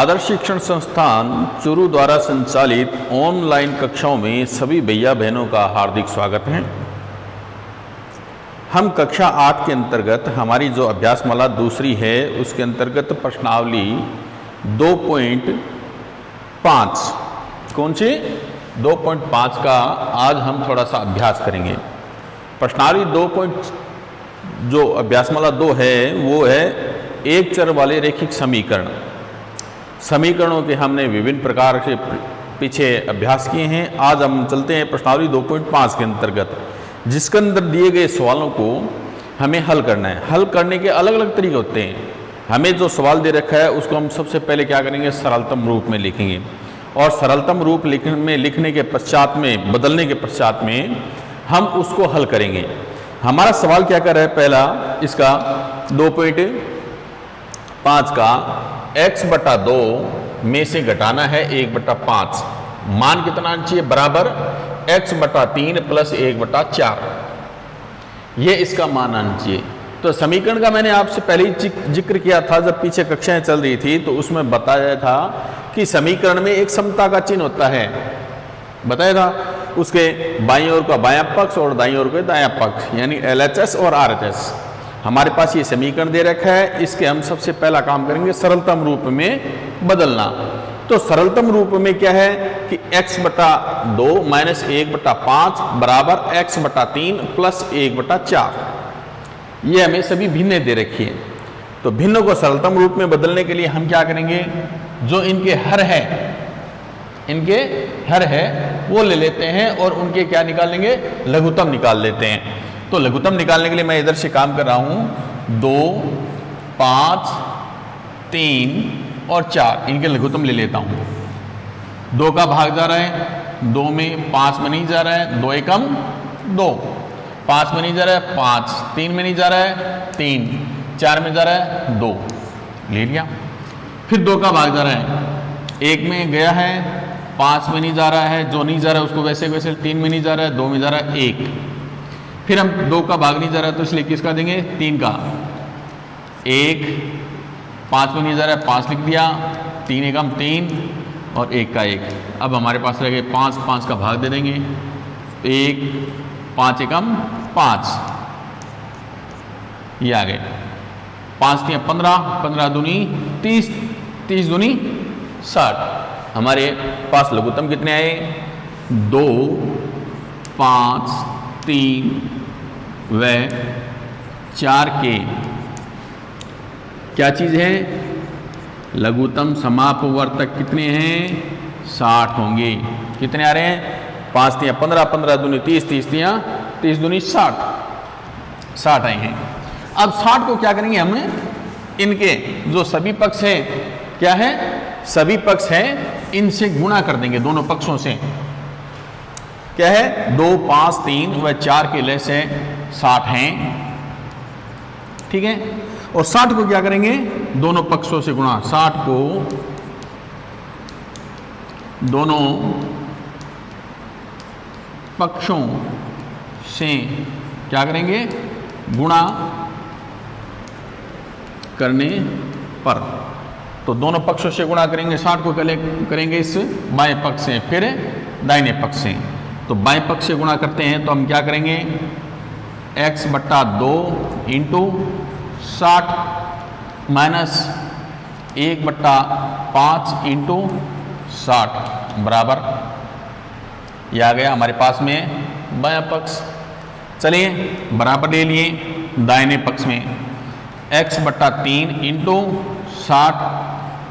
आदर्श शिक्षण संस्थान चुरू द्वारा संचालित ऑनलाइन कक्षाओं में सभी भैया बहनों का हार्दिक स्वागत है। हम कक्षा 8 के अंतर्गत हमारी जो अभ्यासमाला दूसरी है उसके अंतर्गत प्रश्नावली 2.5 कौन सी 2.5 का आज हम थोड़ा सा अभ्यास करेंगे। प्रश्नावली 2. जो अभ्यासमाला 2 है वो है एक चर वाले रैखिक समीकरणों के हमने विभिन्न प्रकार के पीछे अभ्यास किए हैं। आज हम चलते हैं प्रश्नावली 2.5 के अंतर्गत, जिसके अंदर दिए गए सवालों को हमें हल करना है। हल करने के अलग अलग तरीके होते हैं। हमें जो सवाल दे रखा है उसको हम सबसे पहले क्या करेंगे, सरलतम रूप में लिखेंगे और सरलतम रूप लिखने के पश्चात में बदलने के पश्चात में हम उसको हल करेंगे। हमारा सवाल क्या कर रहा है, पहला इसका 2.5 का x/2 में से घटाना है 1/5। मान कितना आना चाहिए, बराबर x/3 + 1/4। ये इसका मान आना चाहिए। तो समीकरण का मैंने आपसे पहले ही जिक्र किया था, जब पीछे कक्षाएं चल रही थी तो उसमें बताया था कि समीकरण में एक समता का चिन्ह होता है, बताया था। उसके बाईं ओर का बायां पक्ष और दाईं ओर का दायां पक्ष, यानी LHS और RHS। हमारे पास ये समीकरण दे रखा है, इसके हम सबसे पहला काम करेंगे सरलतम रूप में बदलना। तो सरलतम रूप में क्या है कि x/2 - 1/5 बराबर x/3 + 1/4। ये हमें सभी भिन्न दे रखी है। तो भिन्न को सरलतम रूप में बदलने के लिए हम क्या करेंगे, जो इनके हर है वो ले लेते हैं और उनके क्या निकाल लेंगे, लघुत्तम निकाल लेते हैं। तो लघुत्तम निकालने के लिए मैं इधर से काम कर रहा हूं, 2, 5, 3 और 4 इनके लघुत्तम ले लेता हूं। 2 का भाग जा रहा है 2 में, 5 में नहीं जा रहा है, 2 एकम 2, 5 में नहीं जा रहा है 5, 3 में नहीं जा रहा है 3, 4 में जा रहा है 2, ले लिया। फिर 2 का भाग जा रहा है 1 में गया है, 5 में नहीं जा रहा है, जो नहीं जा रहा है उसको वैसे 3 में नहीं जा रहा है, 2 में जा रहा है 1। फिर हम 2 का भाग नहीं जा रहा है तो इसलिए किसका देंगे, 3 का। 1, 5 में नहीं जा रहा है 5 लिख दिया, 3 एकम 3 और 1 का 1। अब हमारे पास रह गए 5, 5 का भाग दे देंगे 1, 5 एकम 5, ये आ गए। 5 × 15, 15 दूनी 30, 30 दूनी 60। हमारे पास लघुत्तम कितने आए, 2, 5, 3 व 4 के क्या चीज़ है, लघुत्तम समापवर्तक कितने हैं, 60 होंगे। कितने आ रहे हैं, 5 × 15, 15 दूनी 30, 30 × 30 दूनी 60, 60 आए हैं। अब 60 को क्या करेंगे, हम इनके जो सभी पक्ष है, क्या है, सभी पक्ष हैं, इनसे गुणा कर देंगे दोनों पक्षों से। क्या है, 2, 5, 3 व 4 के लय से 60 हैं, ठीक है। और 60 को क्या करेंगे, दोनों पक्षों से गुणा। 60 को दोनों पक्षों से क्या करेंगे, गुणा करने पर। तो दोनों पक्षों से गुणा करेंगे, 60 को करेंगे इस बाएं पक्ष से, फिर दाहिने पक्ष से। तो बाएं पक्ष से गुणा करते हैं तो हम क्या करेंगे, x/2 × 60 - 1/5 × 60 बराबर, यह आ गया हमारे पास में बायां पक्ष। चलिए बराबर ले लिए दाहिने पक्ष में, x/3 × 60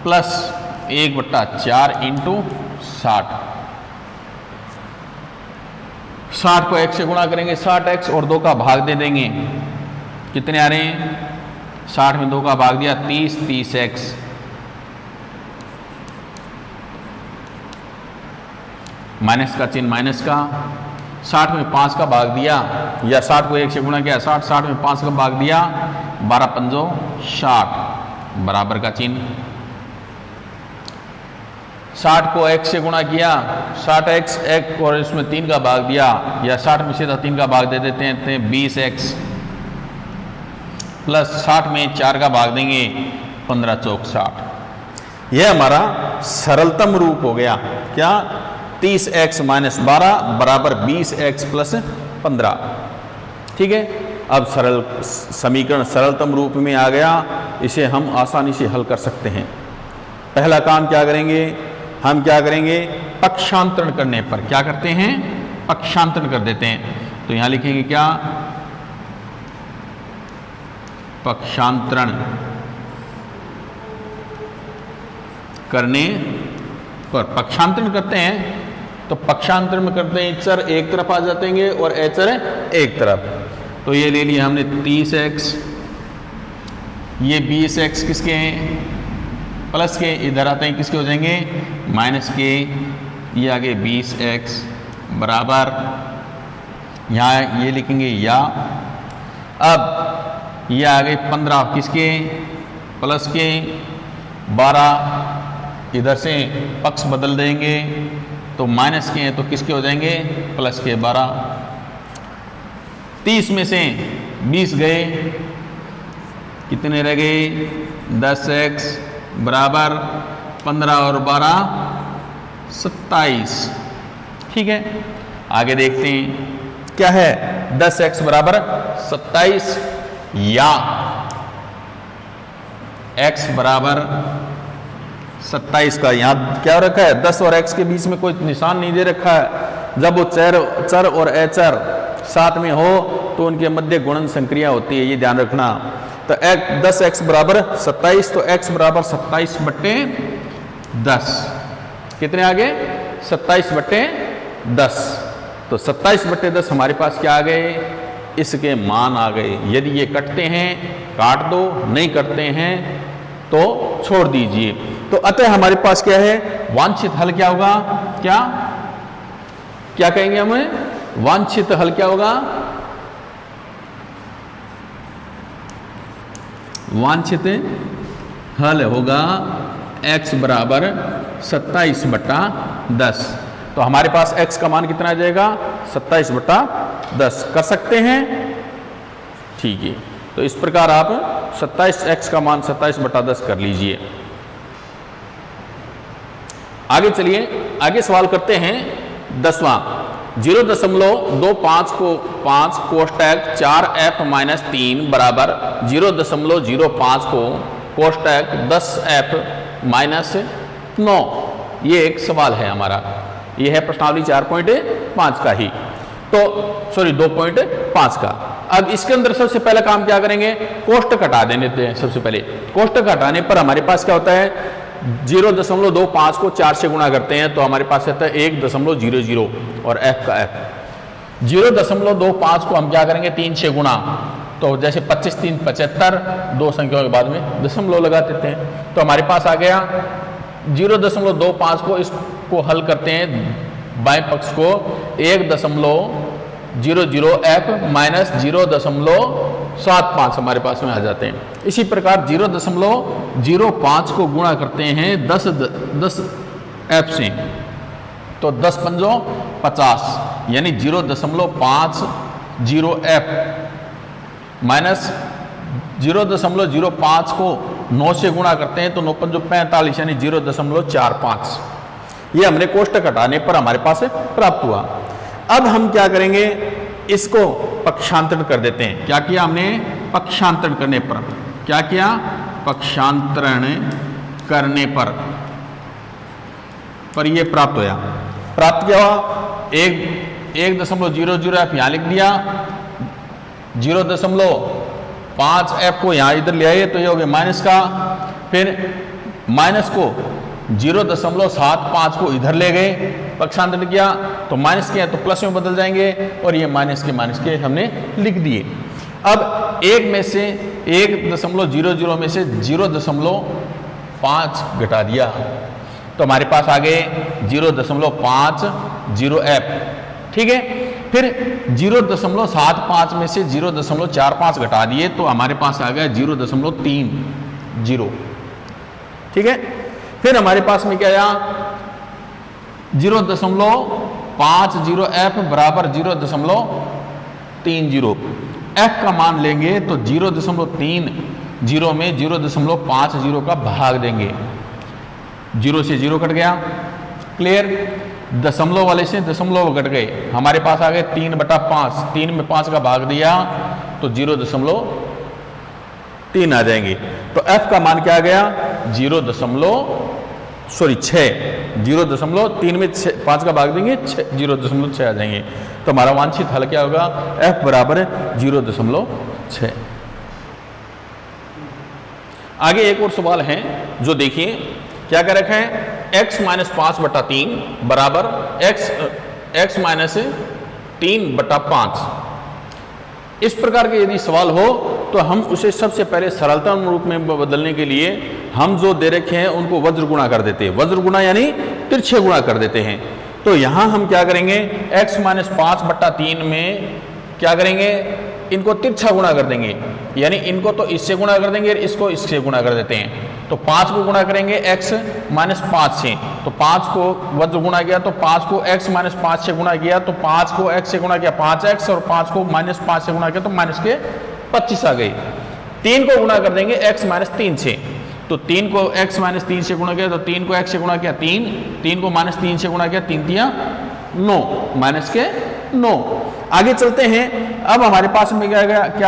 + 1/4 × 60। 60 को x से गुणा करेंगे 60x और 2 का भाग दे देंगे। कितने आ रहे हैं, 60 में 2 का भाग दिया 30, 30x। माइनस का चिन्ह माइनस का, 60 में 5 का भाग दिया, या 60 को 1 से गुणा किया, 60 में 5 का भाग दिया, 12 × 5 = 60 बराबर का चिन्ह। 60 को x से गुणा किया, 60x और इसमें 3 का भाग दिया, या 60 में सीधा 3 का भाग दे देते हैं 20x + 60 में 4 का भाग देंगे, 15 × 4 = 60। यह हमारा सरलतम रूप हो गया। क्या? 30x - 12 बराबर 20x + 15। ठीक है, अब सरल समीकरण सरलतम रूप में आ गया, इसे हम आसानी से हल कर सकते हैं। पहला काम क्या करेंगे? हम क्या करेंगे? पक्षांतरण करने पर क्या करते हैं? पक्षांतरण कर देते हैं। तो यहां लिखेंगे क्या? पक्षांतरण करने पर। पक्षांतरण करते हैं तो पक्षांतरण में करते हैं, चर एक तरफ आ जातेंगे और अचर एक तरफ। तो ये ले लिया हमने 30x, ये 20x किसके हैं? प्लस के, इधर आते हैं किसके हो जाएंगे? माइनस के। ये आगे 20x बराबर, यहाँ ये लिखेंगे या। अब ये आगे 15 किसके? प्लस के। 12 इधर से पक्ष बदल देंगे तो माइनस के हैं तो किसके हो जाएंगे? प्लस के। 12 30 में से 20 गए, कितने रह गए? 10x बराबर 15 और 12 27। ठीक है, आगे देखते हैं क्या है? 10x बराबर 27 या x बराबर 27 का यहाँ क्या रखा है? 10 और x के बीच में कोई निशान नहीं दे रखा है। जब वो चर और अचर साथ में हो तो उनके मध्य गुणन संक्रिया होती है, ये ध्यान रखना। तो 10x बराबर 27, तो x बराबर 27/10। कितने आ गए? 27/10। तो 27/10 हमारे पास क्या आ गए? इसके मान आ गए। यदि ये कटते हैं काट दो, नहीं कटते हैं तो छोड़ दीजिए। तो अतः हमारे पास क्या है? वांछित हल क्या होगा? क्या क्या कहेंगे हमें? वांछित हल क्या होगा? वांछित हल होगा x बराबर 27/10। तो हमारे पास x का मान कितना आ जाएगा? 27/10। कर सकते हैं? ठीक है, तो इस प्रकार आप 27x का मान 27/10 कर लीजिए। आगे चलिए, आगे सवाल करते हैं 10वां। 0.25 को 5 कोष्टक 4f - 3 बराबर 0.05 को कोष्टक 10f - 9। ये एक सवाल है हमारा, ये है प्रश्नावली 4.5 का ही, तो सॉरी 2.5 का। अब इसके अंदर सबसे पहला काम क्या करेंगे? कोष्टक हटा देते हैं। सबसे पहले कोष्टक हटाने पर हमारे पास क्या होता है? 0.25 को 4 से गुणा करते हैं तो हमारे पास आता है 1.00 और f का f। 0.25 को हम क्या करेंगे? 3 से गुणा, तो जैसे 25 3 75, दो संख्याओं के बाद में दशमलव लगा देते हैं तो हमारे पास आ गया 0.25 को, इसको हल करते हैं बाएं पक्ष को 1.00f माइनस 0.75 हमारे पास में आ जाते हैं। इसी प्रकार 0.05 को गुणा करते हैं 10f से, तो 10 पंजों 50, यानी 0.50f माइनस 0.05 को 9 से गुणा करते हैं तो 9 पंजों 45, यानी 0.45। ये हमने कोष्टक हटाने पर हमारे पास प्राप्त हुआ। अब हम क्या करेंगे? इसको पक्षांतरण कर देते हैं। क्या किया हमने? पक्षांतरण करने पर क्या किया? पक्षांतरण करने पर ये प्राप्त होया। प्राप्त क्या हुआ? 1.00f यहां लिख दिया, 0.5f को यहां इधर ले आए तो ये हो गया माइनस का, फिर माइनस को 0.75 को इधर ले गए, पक्षांतरण किया तो माइनस के हैं तो प्लस में बदल जाएंगे, और ये माइनस के हमने लिख दिए। अब 1 में से 1.00 में से 0.5 घटा दिया तो हमारे पास आ गए 0.50f। ठीक है, फिर 0.75 में से 0.45 घटा दिए तो हमारे पास आ गया 0.30। ठीक है, फिर हमारे पास में क्या आया? 0.50f बराबर 0.30। f का मान लेंगे तो 0.30 में 0.50 का भाग देंगे 0 से 0 कट गया, क्लियर। दशमलव वाले से दशमलव कट गए, हमारे पास आ गए 3/5, 3 में 5 का भाग दिया तो 0.3 आ जाएंगे। तो f का मान क्या आ गया 6, 0.3 में 5 का भाग देंगे 0.6 आ जाएंगे। तो हमारा वांछित हल क्या होगा, f बराबर 0.6। आगे एक और सवाल है जो देखिए क्या कह रखा है, x - 5/3 बराबर x - 3/5। इस प्रकार के यदि सवाल हो तो हम उसे सबसे पहले सरलता रूप में बदलने के लिए हम जो दे रखे हैं उनको वज्र गुणा कर देते हैं, वज्र गुणा यानी तिरछे गुणा कर देते हैं। तो यहां हम क्या करेंगे, x - 5/3 में क्या करेंगे, इनको तिरछा गुणा कर देंगे, यानी इनको तो इससे गुणा कर देंगे और इसको इससे गुणा कर देते हैं। तो 5 को गुणा करेंगे x - 5 से, तो 5 को वज्र गुणा किया तो 5 को x - 5 से गुणा किया तो 5 को x से गुणा किया 5x और 5 को -5 से गुणा किया तो -25 आ गई। 3 को गुणा कर देंगे x - 3 से, तो 3 को x - 3 से गुणा किया तो 3 को x से गुणा किया 3, 3 को -3 से गुणा किया 3 3 9, -9। आगे चलते हैं, अब हमारे पास में क्या आ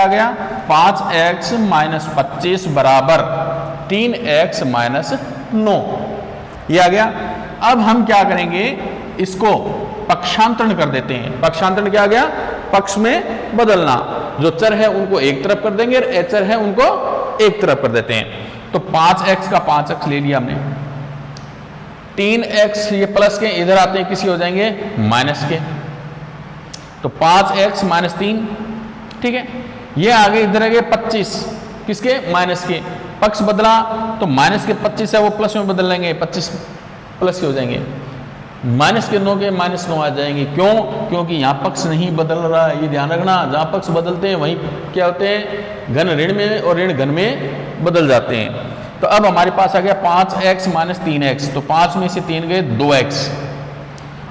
गया 5x - 25 बराबर 3x - 9, ये आ गया। अब हम क्या करेंगे, इसको पक्षांतरण कर देते हैं। पक्षांतरण क्या आ गया, पक्ष में बदलना, जो चर है उनको एक तरफ कर देंगे और अचर है उनको एक तरफ कर देते हैं। तो 5x का 5x ले लिया हमने, 3x ये प्लस के इधर आते हैं किसी हो जाएंगे माइनस के, तो 5x - 3, ठीक है। ये आगे इधर आगे 25 किसके, माइनस के, पक्ष बदला तो माइनस के 25 है वो प्लस में बदल लेंगे, 25 प्लस के हो जाएंगे, -9 के -9 आ जाएंगे। क्यों, क्योंकि यहाँ पक्ष नहीं बदल रहा है, ये ध्यान रखना। जहाँ पक्ष बदलते हैं वहीं क्या होते हैं, घन ऋण में और ऋण घन में बदल जाते हैं। तो अब हमारे पास आ गया 5x - 3x, तो 5 में से 3 गए 2x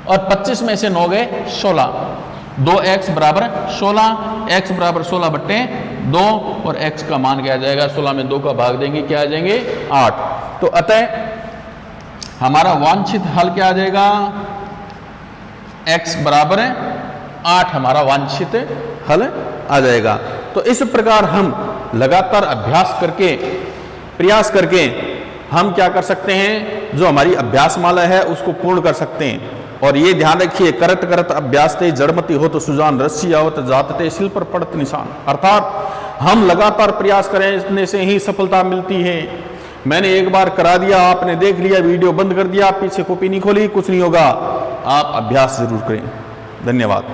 और 25 में से 9 गए 16, 2x बराबर 16, x बराबर 16/2 और x का मान क्या आ जाएगा, 16 में 2 का भाग देंगे क्या आ जाएंगे 8। तो अतः हमारा वांछित हल क्या आ जाएगा, x बराबर 8 हमारा वांछित हल आ जाएगा। तो इस प्रकार हम लगातार अभ्यास करके, प्रयास करके हम क्या कर सकते हैं, जो हमारी अभ्यास माला है उसको पूर्ण कर सकते हैं। और ये ध्यान रखिए, करत करत अभ्यास ते जड़मति हो तो सुजान, रस्सी आवत जातते शिल पर पड़त निशान। अर्थात हम लगातार प्रयास करने से ही सफलता मिलती है। मैंने एक बार करा दिया, आपने देख लिया, वीडियो बंद कर दिया, पीछे कॉपी नहीं खोली, कुछ नहीं होगा। आप अभ्यास जरूर करें। धन्यवाद।